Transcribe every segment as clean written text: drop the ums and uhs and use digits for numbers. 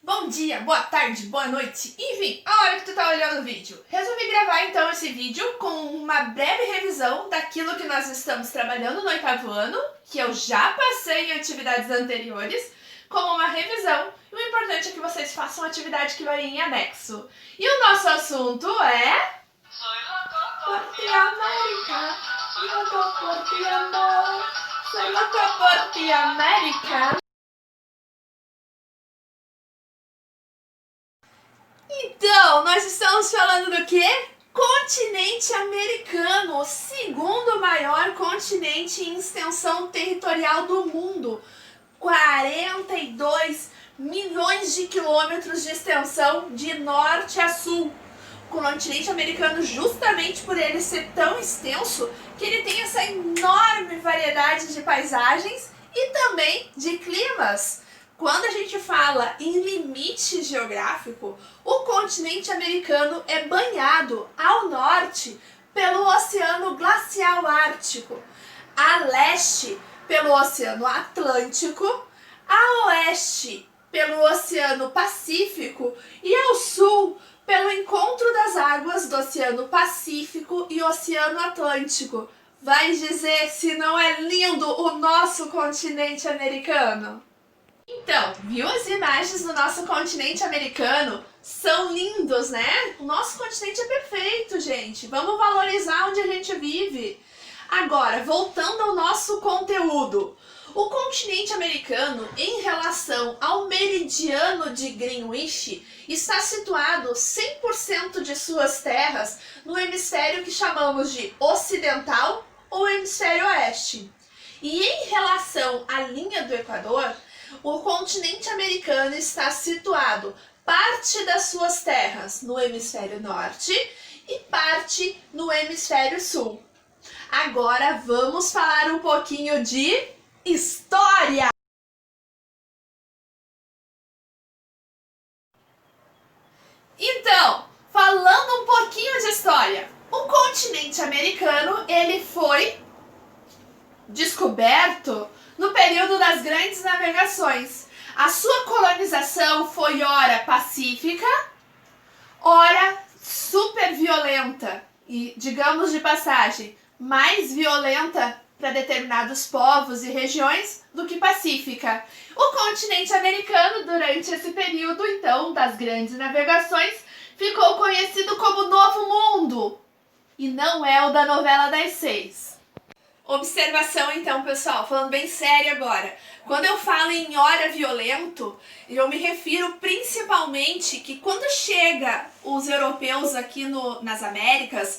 Bom dia, boa tarde, boa noite, enfim, a hora que tu tá olhando o vídeo. Resolvi gravar então esse vídeo com uma breve revisão daquilo que nós estamos trabalhando no 8º ano, que eu já passei em atividades anteriores, como uma revisão, e o importante é que vocês façam a atividade que vai em anexo. E o nosso assunto é... Por ti, América, loco por ti, amor, soy loco por ti, América. Então, nós estamos falando do quê? Continente americano, o segundo maior continente em extensão territorial do mundo. 42 milhões de quilômetros de extensão de norte a sul. O continente americano, justamente por ele ser tão extenso, que ele tem essa enorme variedade de paisagens e também de climas. Quando a gente fala em limite geográfico, o continente americano é banhado ao norte pelo Oceano Glacial Ártico, a leste pelo Oceano Atlântico, a oeste pelo Oceano Pacífico e ao sul pelo encontro das águas do Oceano Pacífico e Oceano Atlântico. Vai dizer se não é lindo o nosso continente americano? Então, viu as imagens do nosso continente americano? São lindos, né? O nosso continente é perfeito, gente. Vamos valorizar onde a gente vive. Agora, voltando ao nosso conteúdo. O continente americano, em relação ao meridiano de Greenwich, está situado 100% de suas terras no hemisfério que chamamos de ocidental ou hemisfério oeste. E em relação à linha do Equador, o continente americano está situado parte das suas terras no hemisfério norte e parte no hemisfério sul. Agora vamos falar um pouquinho de história! Então, falando um pouquinho de história, o continente americano ele foi descoberto no período das grandes navegações. A sua colonização foi ora pacífica, ora super violenta e, digamos de passagem, mais violenta para determinados povos e regiões do que pacífica. O continente americano, durante esse período, então, das grandes navegações, ficou conhecido como Novo Mundo, e não é o da novela das 6. Observação então, pessoal, falando bem sério agora. Quando eu falo em ora violento, eu me refiro principalmente que quando chega os europeus aqui nas Américas,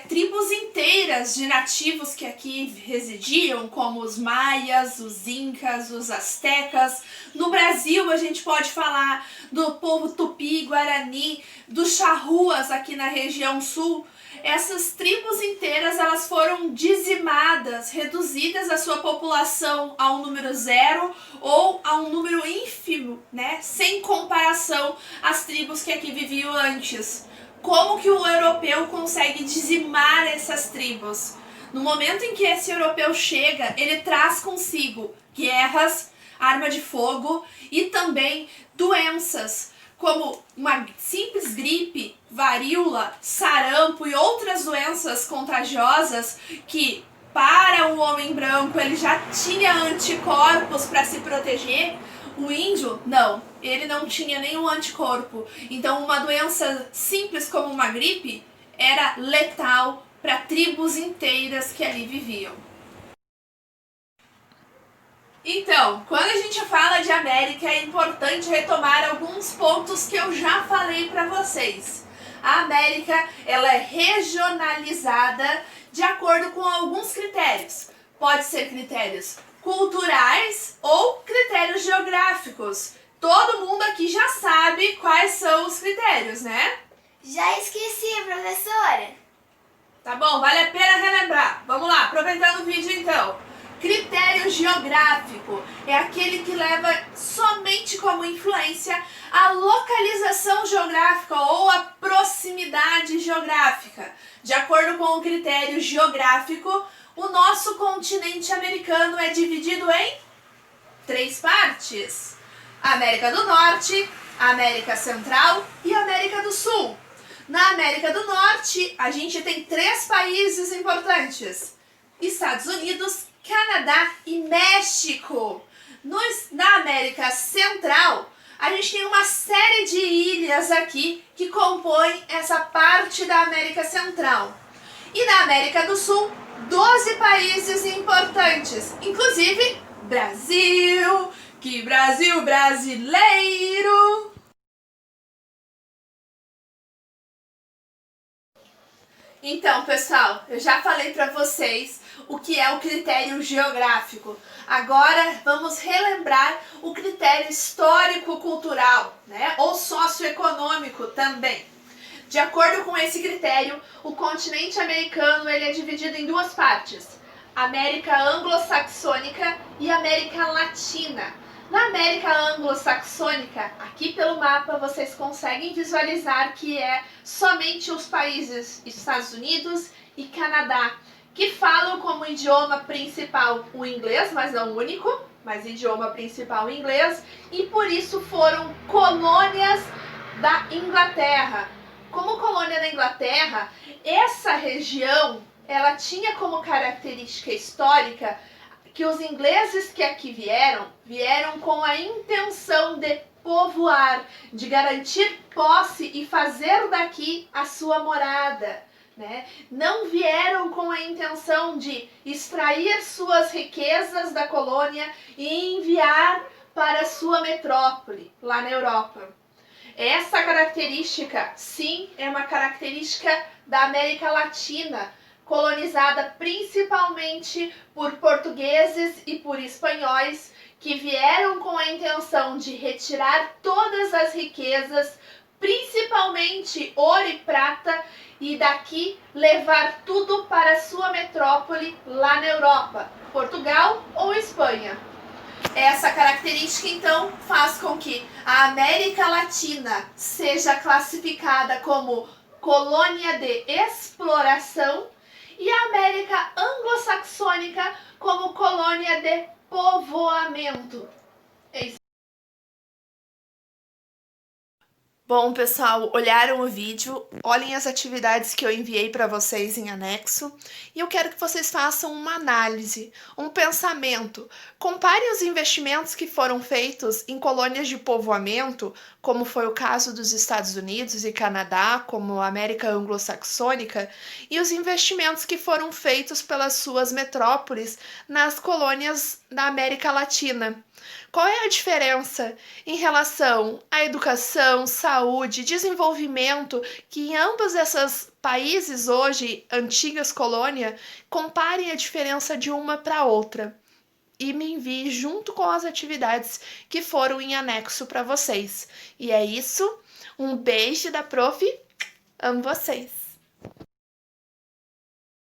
tribos inteiras de nativos que aqui residiam, como os maias, os incas, os astecas. No Brasil a gente pode falar do povo tupi, guarani, dos charruas aqui na região sul. Essas tribos inteiras elas foram dizimadas, reduzidas a sua população a um número zero ou a um número ínfimo, né? Sem comparação às tribos que aqui viviam antes. Como que o europeu consegue dizimar essas tribos? No momento em que esse europeu chega, ele traz consigo guerras, arma de fogo e também doenças, como uma simples gripe, varíola, sarampo e outras doenças contagiosas que, para o homem branco, ele já tinha anticorpos para se proteger. O índio, não, ele não tinha nenhum anticorpo. Então, uma doença simples como uma gripe era letal para tribos inteiras que ali viviam. Então, quando a gente fala de América, é importante retomar alguns pontos que eu já falei para vocês. A América, ela é regionalizada de acordo com alguns critérios. Pode ser critérios culturais ou critérios geográficos. Todo mundo aqui já sabe quais são os critérios, né? Já esqueci, professora. Tá bom, vale a pena relembrar. Vamos lá, aproveitando o vídeo então. Critério geográfico é aquele que leva somente como influência a localização geográfica ou a proximidade geográfica. De acordo com o critério geográfico, o nosso continente americano é dividido em 3 partes: América do Norte, América Central e América do Sul. Na América do Norte, a gente tem 3 países importantes: Estados Unidos, Canadá e México. Na América Central, a gente tem uma série de ilhas aqui que compõem essa parte da América Central. E na América do Sul, 12 países importantes, inclusive Brasil. Que Brasil brasileiro! Então, pessoal, eu já falei para vocês o que é o critério geográfico. Agora vamos relembrar o critério histórico-cultural, né? Ou socioeconômico também. De acordo com esse critério, o continente americano ele é dividido em 2 partes: América anglo-saxônica e América latina. Na América anglo-saxônica, aqui pelo mapa vocês conseguem visualizar que é somente os países Estados Unidos e Canadá, que falam como idioma principal o inglês, mas não único, mas idioma principal o inglês, e por isso foram colônias da Inglaterra. Como colônia da Inglaterra, essa região ela tinha como característica histórica que os ingleses que aqui vieram com a intenção de povoar, de garantir posse e fazer daqui a sua morada, né? Não vieram com a intenção de extrair suas riquezas da colônia e enviar para sua metrópole, lá na Europa. Essa característica, sim, é uma característica da América Latina, colonizada principalmente por portugueses e por espanhóis, que vieram com a intenção de retirar todas as riquezas, principalmente ouro e prata, e daqui levar tudo para sua metrópole lá na Europa, Portugal ou Espanha. Essa característica, então, faz com que a América Latina seja classificada como colônia de exploração e a América anglo-saxônica como colônia de povoamento. É isso. Bom, pessoal, olharam o vídeo? Olhem as atividades que eu enviei para vocês em anexo e eu quero que vocês façam uma análise, um pensamento. Comparem os investimentos que foram feitos em colônias de povoamento, como foi o caso dos Estados Unidos e Canadá, como a América anglo-saxônica, e os investimentos que foram feitos pelas suas metrópoles nas colônias da América Latina. Qual é a diferença em relação à educação, saúde, desenvolvimento que em ambos esses países hoje, antigas colônias, comparem a diferença de uma para outra e me envie junto com as atividades que foram em anexo para vocês. E é isso, um beijo da Prof. Amo vocês!